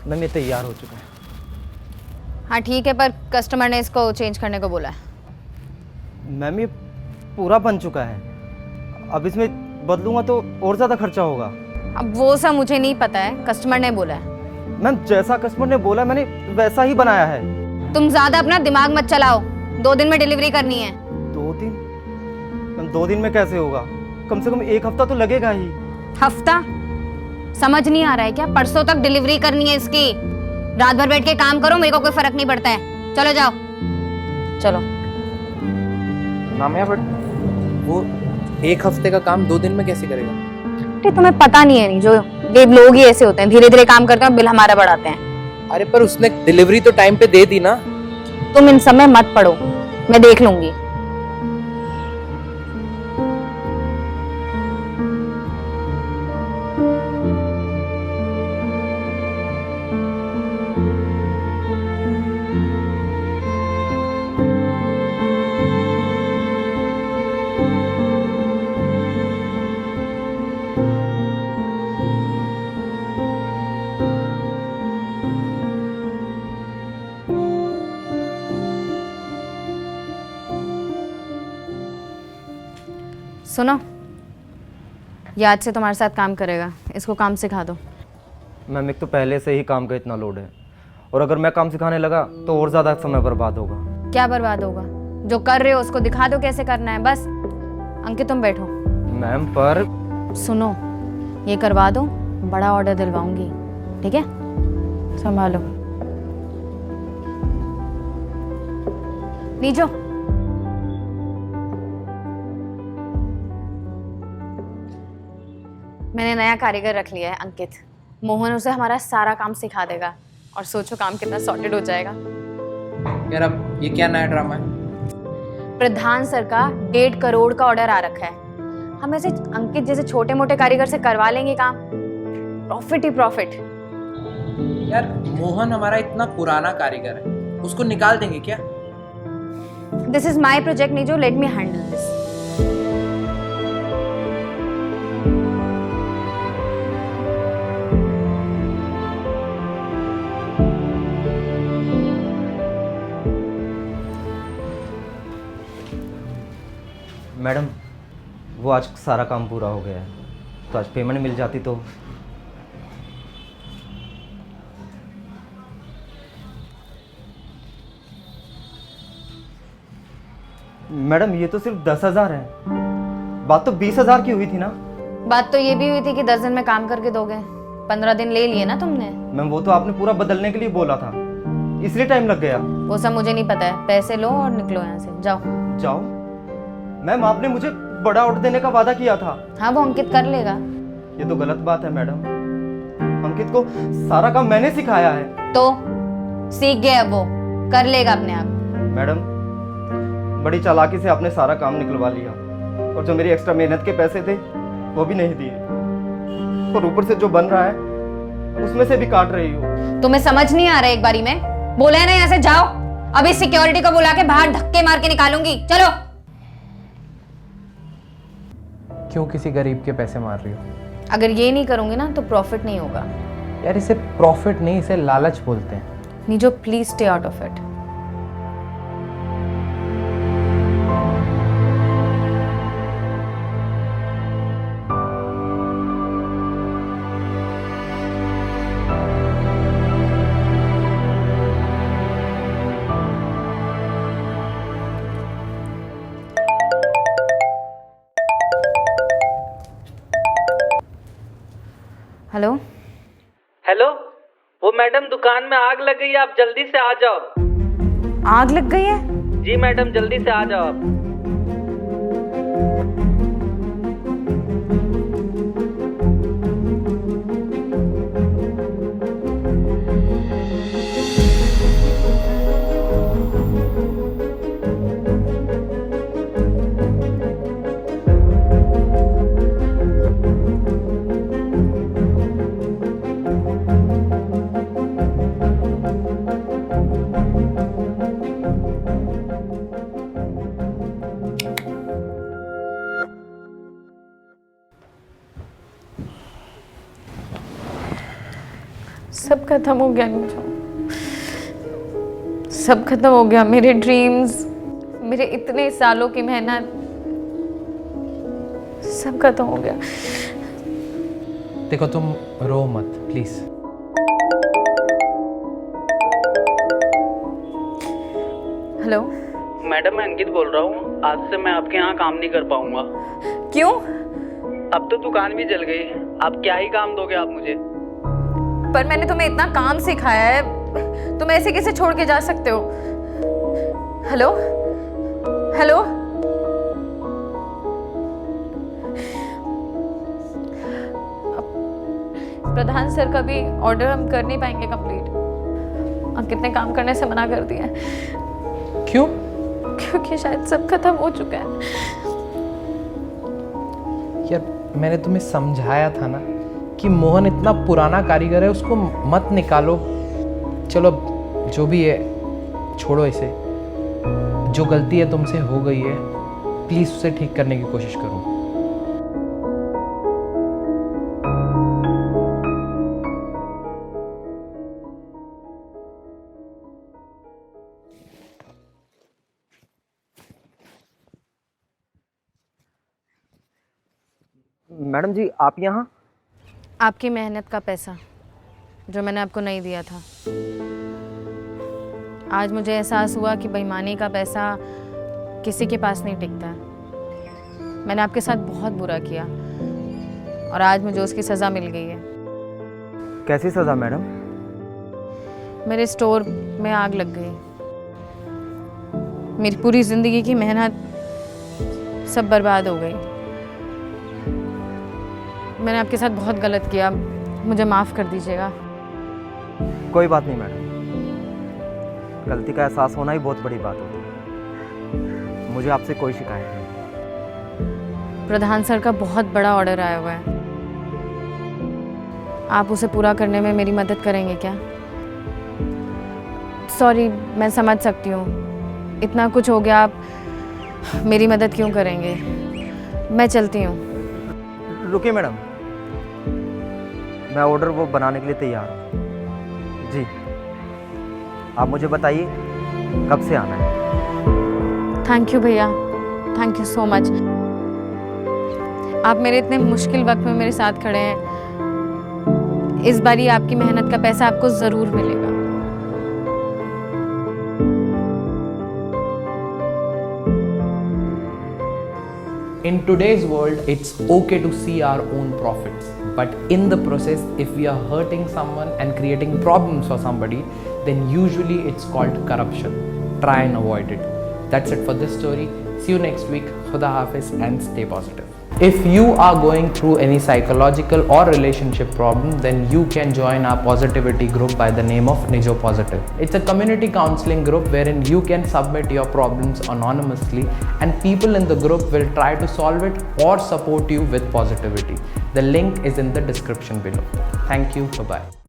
Ma'am ये तैयार हो चुका है। हाँ ठीक है, पर कस्टमर ने इसको चेंज करने को बोला है। मैम ये पूरा बन चुका है, अब इसमें बदलूंगा तो और ज़्यादा खर्चा होगा। अब वो सब मुझे नहीं पता है, कस्टमर ने बोला है। मैम जैसा कस्टमर ने बोला मैंने वैसा ही बनाया है। तुम ज्यादा अपना दिमाग मत चलाओ, 2 दिन में डिलीवरी करनी है। 2 दिन? मैम 2 दिन में कैसे होगा, कम से कम 1 हफ्ता तो लगेगा ही। हफ्ता? समझ नहीं आ रहा है क्या? परसों तक डिलीवरी करनी है इसकी। रात भर बैठ के काम करो, मेरे को कोई फर्क नहीं पड़ता है। चलो जाओ, चलो। नामिया, बट वो 1 हफ्ते का काम 2 दिन में कैसे करेगा? तुम्हें पता नहीं है, नहीं जो ये लोग ही ऐसे होते हैं, धीरे धीरे काम करते हैं और बिल हमारा बढ़ाते हैं। अरे पर उसने डिलीवरी तो टाइम पे दे दी ना। तुम इन सब में मत पड़ो, मैं देख लूंगी। सुनो, ये आज से तुम्हारे साथ काम करेगा, इसको काम सिखा दो। मैम एक तो पहले से ही काम का इतना लोड है, और अगर मैं काम सिखाने लगा तो और ज़्यादा समय बर्बाद होगा। क्या बर्बाद होगा? जो कर रहे हो उसको दिखा दो कैसे करना है, बस। अंकित तुम बैठो। मैम पर सुनो, ये करवा दो, बड़ा ऑर्डर दिलवाऊंगी, ठीक है? संभालो। नीचो। मैंने नया कारीगर रख लिया है, अंकित। मोहन उसे हमारा सारा काम सिखा देगा, और सोचो काम कितना सॉर्टेड हो जाएगा। यार अब ये क्या नया ड्रामा है? प्रधान सर का 1.5 करोड़ का ऑर्डर आ रखा है। हम ऐसे अंकित जैसे छोटे मोटे कारीगर से करवा लेंगे काम, प्रॉफिट ही प्रॉफिट। यार मोहन हमारा इतना पुराना कारीगर है, उसको निकाल देंगे क्या? This is my project Nijo, let me handle this. Madam वो आज सारा काम पूरा हो गया है, तो आज पेमेंट मिल जाती तो। मैडम ये तो सिर्फ 10,000 है, बात तो 20,000 की हुई थी ना। बात तो ये भी हुई थी कि 10 दिन में काम करके दोगे। 15 दिन ले लिए ना तुमने। मैम वो तो आपने पूरा बदलने के लिए बोला था, इसलिए टाइम लग गया। वो सब मुझे नहीं पता है, पैसे लो और निकलो यहाँ से, जाओ। जाओ? मैम आपने मुझे बड़ा ऑर्डर देने का वादा किया था। हाँ वो अंकित कर लेगा। ये तो गलत बात है मैडम, अंकित को सारा काम मैंने सिखाया है। तो सीख गया वो, कर लेगा अपने आप। मैडम बड़ी चालाकी से आपने सारा काम निकलवा लिया, और जो मेरी एक्स्ट्रा मेहनत के पैसे थे वो भी नहीं दिए, और ऊपर से जो बन रहा है उसमें से भी काट रही हो। तुम्हें समझ नहीं आ रहा है? एक बारी में बोला है ना यहाँ से जाओ। अभी सिक्योरिटी को बुला के बाहर धक्के मार के निकालूंगी, चलो। क्यों किसी गरीब के पैसे मार रही हो? अगर ये नहीं करूंगी ना तो प्रॉफिट नहीं होगा। यार इसे प्रॉफिट नहीं, इसे लालच बोलते हैं। Nijo please stay out of it. Hello. Hello, वो मैडम दुकान में आग लग गई है, आप जल्दी से आ जाओ। आग लग गई है? जी मैडम जल्दी से आ जाओ आप। सब खत्म हो गया नीजो, सब खत्म हो गया। मेरे ड्रीम्स, मेरे इतने सालों की मेहनत, सब खत्म हो गया। देखो तुम रो मत प्लीज। हेलो मैडम मैं अंकित बोल रहा हूँ। आज से मैं आपके यहाँ काम नहीं कर पाऊंगा। क्यों? अब तो दुकान भी जल गई, अब क्या ही काम दोगे आप मुझे? पर मैंने तुम्हें इतना काम सिखाया है, तुम ऐसे कैसे छोड़ के जा सकते हो? हेलो हेलो प्रधान सर का भी ऑर्डर हम कर नहीं पाएंगे कंप्लीट। अंकित ने काम करने से मना कर दिया। क्यों? क्योंकि शायद सब खत्म हो चुका है। यार मैंने तुम्हें समझाया था ना कि मोहन इतना पुराना कारीगर है, उसको मत निकालो। चलो जो भी है छोड़ो इसे। जो गलती है तुमसे हो गई है, प्लीज़ उसे ठीक करने की कोशिश करो। मैडम जी आप यहाँ? आपकी मेहनत का पैसा जो मैंने आपको नहीं दिया था। आज मुझे एहसास हुआ कि बेईमानी का पैसा किसी के पास नहीं टिकता है। मैंने आपके साथ बहुत बुरा किया और आज मुझे उसकी सज़ा मिल गई है। कैसी सज़ा मैडम? मेरे स्टोर में आग लग गई। मेरी पूरी ज़िंदगी की मेहनत सब बर्बाद हो गई। मैंने आपके साथ बहुत गलत किया, मुझे माफ़ कर दीजिएगा। कोई बात नहीं मैडम, गलती का एहसास होना ही बहुत बड़ी बात होती है। मुझे आपसे कोई शिकायत नहीं। प्रधान सर का बहुत बड़ा ऑर्डर आया हुआ है, आप उसे पूरा करने में मेरी मदद करेंगे क्या? सॉरी, मैं समझ सकती हूँ इतना कुछ हो गया, आप मेरी मदद क्यों करेंगे? मैं चलती हूँ। रुकिए मैडम, मैं ऑर्डर वो बनाने के लिए तैयार हूँ। जी आप मुझे बताइए कब से आना है। थैंक यू भैया, थैंक यू सो मच। आप मेरे इतने मुश्किल वक्त में मेरे साथ खड़े हैं। इस बारी आपकी मेहनत का पैसा आपको ज़रूर मिलेगा। In today's world, it's okay to see our own profits. But in the process, if we are hurting someone and creating problems for somebody, then usually it's called corruption. Try and avoid it. That's it for this story. See you next week. Khuda Hafiz and stay positive. If you are going through any psychological or relationship problem, then you can join our positivity group by the name of Nijo Positive. It's a community counseling group wherein you can submit your problems anonymously and people in the group will try to solve it or support you with positivity. The link is in the description below. Thank you. Bye-bye.